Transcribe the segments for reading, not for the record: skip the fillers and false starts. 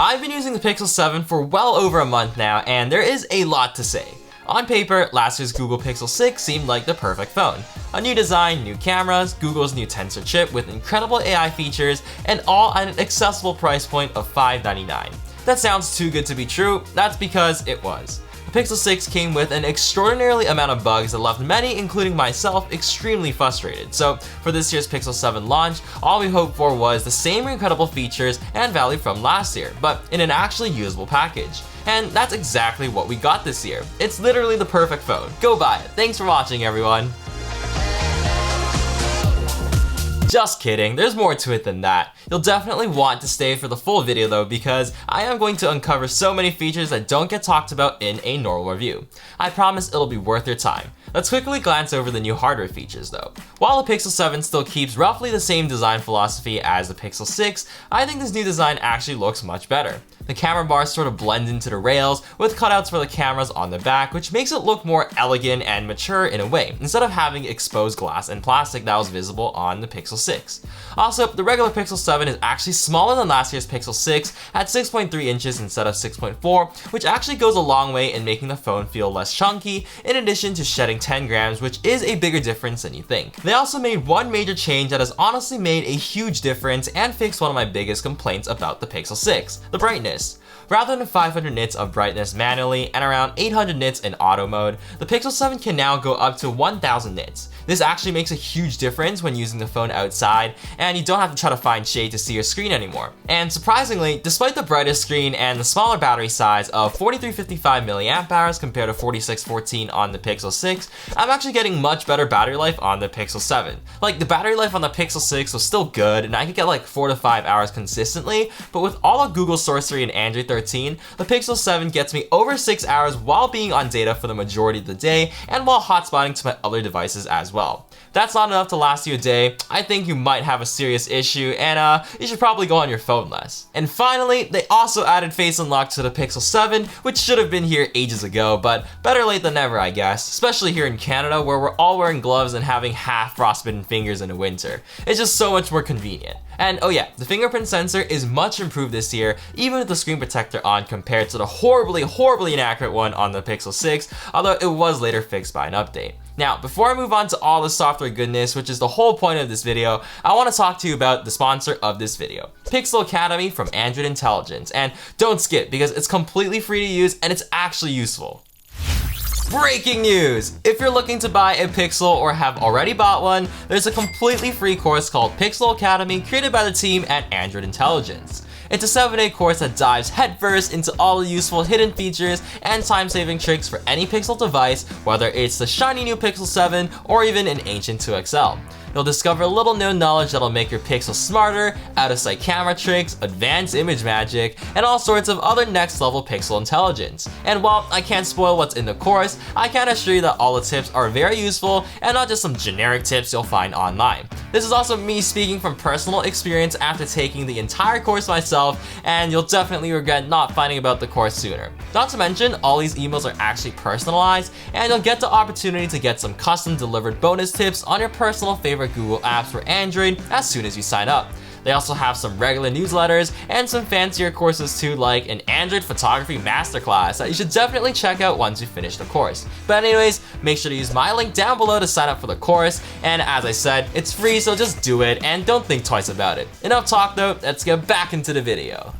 I've been using the Pixel 7 for well over a month now, and there is a lot to say. On paper, last year's Google Pixel 6 seemed like the perfect phone. A new design, new cameras, Google's new Tensor chip with incredible AI features, and all at an accessible price point of $599. That sounds too good to be true. That's because it was. The Pixel 6 came with an extraordinarily amount of bugs that left many, including myself, extremely frustrated. So for this year's Pixel 7 launch, all we hoped for was the same incredible features and value from last year, but in an actually usable package. And that's exactly what we got this year. It's literally the perfect phone. Go buy it. Thanks for watching, everyone. Just kidding, there's more to it than that. You'll definitely want to stay for the full video though, because I am going to uncover so many features that don't get talked about in a normal review. I promise it'll be worth your time. Let's quickly glance over the new hardware features though. While the Pixel 7 still keeps roughly the same design philosophy as the Pixel 6, I think this new design actually looks much better. The camera bars sort of blend into the rails with cutouts for the cameras on the back, which makes it look more elegant and mature in a way, instead of having exposed glass and plastic that was visible on the Pixel 6. Also, the regular Pixel 7 is actually smaller than last year's Pixel 6 at 6.3 inches instead of 6.4, which actually goes a long way in making the phone feel less chunky, in addition to shedding 10 grams, which is a bigger difference than you think. They also made one major change that has honestly made a huge difference and fixed one of my biggest complaints about the Pixel 6, the brightness. Rather than 500 nits of brightness manually and around 800 nits in auto mode, the Pixel 7 can now go up to 1000 nits. This actually makes a huge difference when using the phone outside, and you don't have to try to find shade to see your screen anymore. And surprisingly, despite the brighter screen and the smaller battery size of 4355 mAh compared to 4614 on the Pixel 6, I'm actually getting much better battery life on the Pixel 7. Like, the battery life on the Pixel 6 was still good, and I could get like 4 to 5 hours consistently, but with all of Google sorcery and Android 13, the Pixel 7 gets me over 6 hours while being on data for the majority of the day and while hotspotting to my other devices as well. That's not enough to last you a day. I think you might have a serious issue, and you should probably go on your phone less. And finally, they also added Face Unlock to the Pixel 7, which should have been here ages ago, but better late than never, I guess, especially here in Canada where we're all wearing gloves and having half frostbitten fingers in the winter. It's just so much more convenient. And oh yeah, the fingerprint sensor is much improved this year, even with the screen protector on compared to the horribly inaccurate one on the Pixel 6, although it was later fixed by an update. Now, before I move on to all the software goodness, which is the whole point of this video, I want to talk to you about the sponsor of this video, Pixel Academy from Android Intelligence. And don't skip, because it's completely free to use and it's actually useful. Breaking news! If you're looking to buy a Pixel or have already bought one, there's a completely free course called Pixel Academy created by the team at Android Intelligence. It's a 7-day course that dives headfirst into all the useful hidden features and time-saving tricks for any Pixel device, whether it's the shiny new Pixel 7 or even an ancient 2XL. You'll discover little known knowledge that'll make your Pixel smarter, out-of-sight camera tricks, advanced image magic, and all sorts of other next-level Pixel intelligence. And while I can't spoil what's in the course, I can assure you that all the tips are very useful and not just some generic tips you'll find online. This is also me speaking from personal experience after taking the entire course myself, and you'll definitely regret not finding about the course sooner. Not to mention, all these emails are actually personalized, and you'll get the opportunity to get some custom delivered bonus tips on your personal favorite Google apps for Android as soon as you sign up. They also have some regular newsletters and some fancier courses too, like an Android photography masterclass that you should definitely check out once you finish the course. But anyways, make sure to use my link down below to sign up for the course, and as I said, it's free, so just do it and don't think twice about it. Enough talk though, let's get back into the video.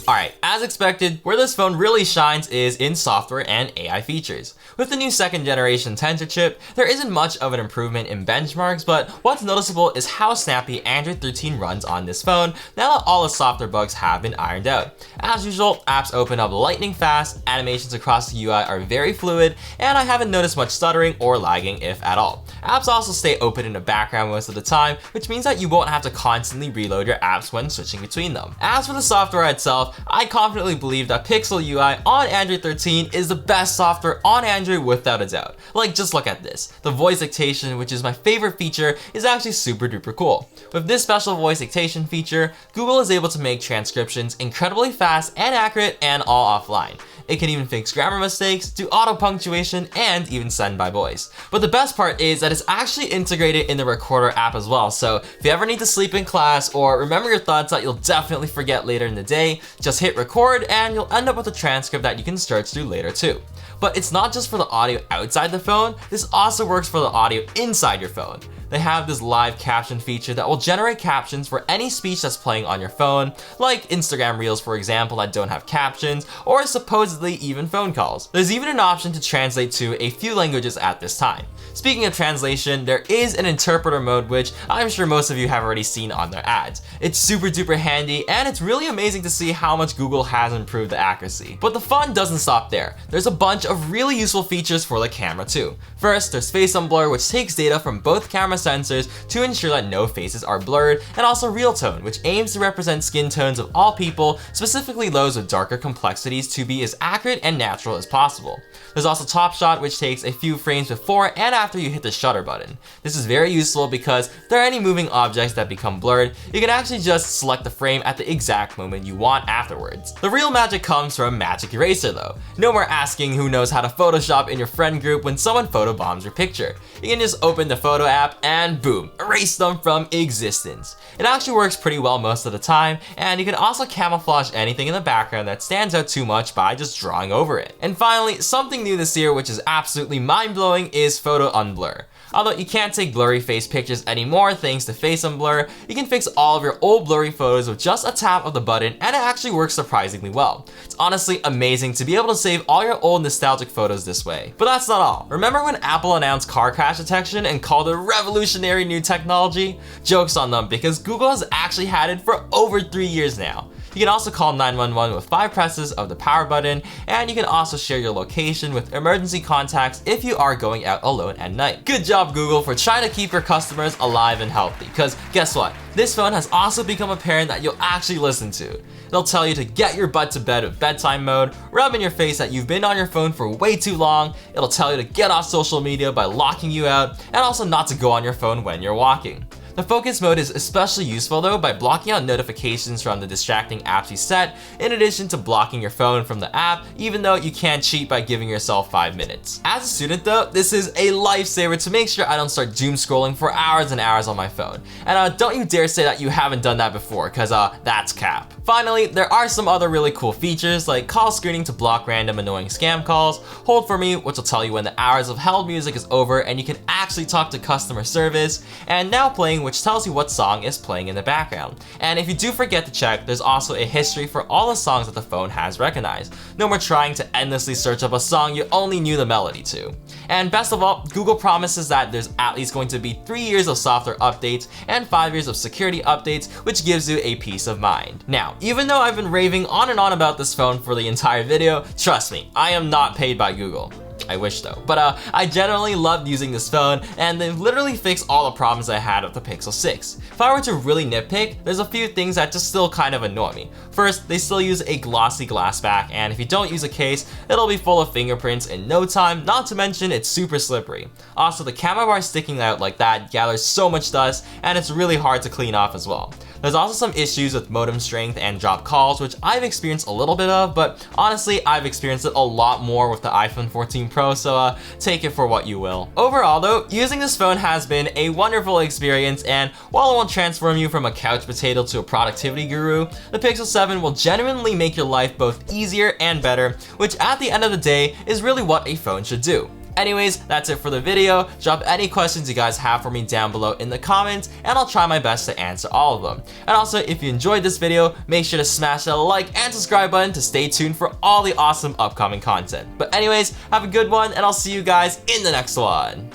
Alright, as expected, where this phone really shines is in software and AI features. With the new 2nd generation Tensor chip, there isn't much of an improvement in benchmarks, but what's noticeable is how snappy Android 13 runs on this phone now that all the software bugs have been ironed out. As usual, apps open up lightning fast, animations across the UI are very fluid, and I haven't noticed much stuttering or lagging if at all. Apps also stay open in the background most of the time, which means that you won't have to constantly reload your apps when switching between them. As for the software itself, I confidently believe that Pixel UI on Android 13 is the best software on Android without a doubt. Like, just look at this. The voice dictation, which is my favorite feature, is actually super duper cool. With this special voice dictation feature, Google is able to make transcriptions incredibly fast and accurate and all offline. It can even fix grammar mistakes, do auto punctuation, and even send by voice. But the best part is that it's actually integrated in the Recorder app as well, so if you ever need to sleep in class or remember your thoughts that you'll definitely forget later in the day, just hit record and you'll end up with a transcript that you can search through later too. But it's not just for the audio outside the phone, this also works for the audio inside your phone. They have this live caption feature that will generate captions for any speech that's playing on your phone, like Instagram Reels for example that don't have captions, or supposedly even phone calls. There's even an option to translate to a few languages at this time. Speaking of translation, there is an interpreter mode which I'm sure most of you have already seen on their ads. It's super duper handy and it's really amazing to see how much Google has improved the accuracy. But the fun doesn't stop there. There's a bunch of really useful features for the camera too. First, there's face unblur, which takes data from both camera sensors to ensure that no faces are blurred, and also real tone, which aims to represent skin tones of all people, specifically those with darker complexities, to be as accurate and natural as possible. There's also top shot, which takes a few frames before and after you hit the shutter button. This is very useful because if there are any moving objects that become blurred, you can actually just select the frame at the exact moment you want afterwards. The real magic comes from Magic Eraser though. No more asking who knows how to Photoshop in your friend group when someone photobombs your picture. You can just open the photo app and boom, erase them from existence. It actually works pretty well most of the time, and you can also camouflage anything in the background that stands out too much by just drawing over it. And finally, something new this year which is absolutely mind-blowing is Photo Unblur. Although you can't take blurry face pictures anymore thanks to Face Unblur, you can fix all of your old blurry photos with just a tap of the button, and it actually works surprisingly well. It's honestly amazing to be able to save all your old nostalgic photos this way. But that's not all. Remember when Apple announced car crash detection and called it revolutionary new technology? Joke's on them, because Google has actually had it for over 3 years now. You can also call 911 with 5 presses of the power button, and you can also share your location with emergency contacts if you are going out alone at night. Good job Google for trying to keep your customers alive and healthy, because guess what? This phone has also become a parent that you'll actually listen to. It'll tell you to get your butt to bed with bedtime mode, rub in your face that you've been on your phone for way too long, it'll tell you to get off social media by locking you out, and also not to go on your phone when you're walking. The focus mode is especially useful though by blocking out notifications from the distracting apps you set, in addition to blocking your phone from the app, even though you can cheat by giving yourself 5 minutes. As a student though, this is a lifesaver to make sure I don't start doom scrolling for hours and hours on my phone. And don't you dare say that you haven't done that before, cause that's cap. Finally, there are some other really cool features like call screening to block random annoying scam calls, hold for me, which will tell you when the hours of held music is over and you can actually talk to customer service, and now playing, which tells you what song is playing in the background. And if you do forget to check, there's also a history for all the songs that the phone has recognized. No more trying to endlessly search up a song you only knew the melody to. And best of all, Google promises that there's at least going to be 3 years of software updates and 5 years of security updates, which gives you a peace of mind. Now, even though I've been raving on and on about this phone for the entire video, trust me, I am not paid by Google. I wish though. But I generally loved using this phone, and they've literally fixed all the problems I had with the Pixel 6. If I were to really nitpick, there's a few things that just still kind of annoy me. First, they still use a glossy glass back, and if you don't use a case, it'll be full of fingerprints in no time, not to mention it's super slippery. Also, the camera bar sticking out like that gathers so much dust, and it's really hard to clean off as well. There's also some issues with modem strength and drop calls, which I've experienced a little bit of, but honestly, I've experienced it a lot more with the iPhone 14 Pro, so take it for what you will. Overall though, using this phone has been a wonderful experience, and while it won't transform you from a couch potato to a productivity guru, the Pixel 7 will genuinely make your life both easier and better, which at the end of the day is really what a phone should do. Anyways, that's it for the video. Drop any questions you guys have for me down below in the comments, and I'll try my best to answer all of them. And also, if you enjoyed this video, make sure to smash that like and subscribe button to stay tuned for all the awesome upcoming content. But anyways, have a good one, and I'll see you guys in the next one.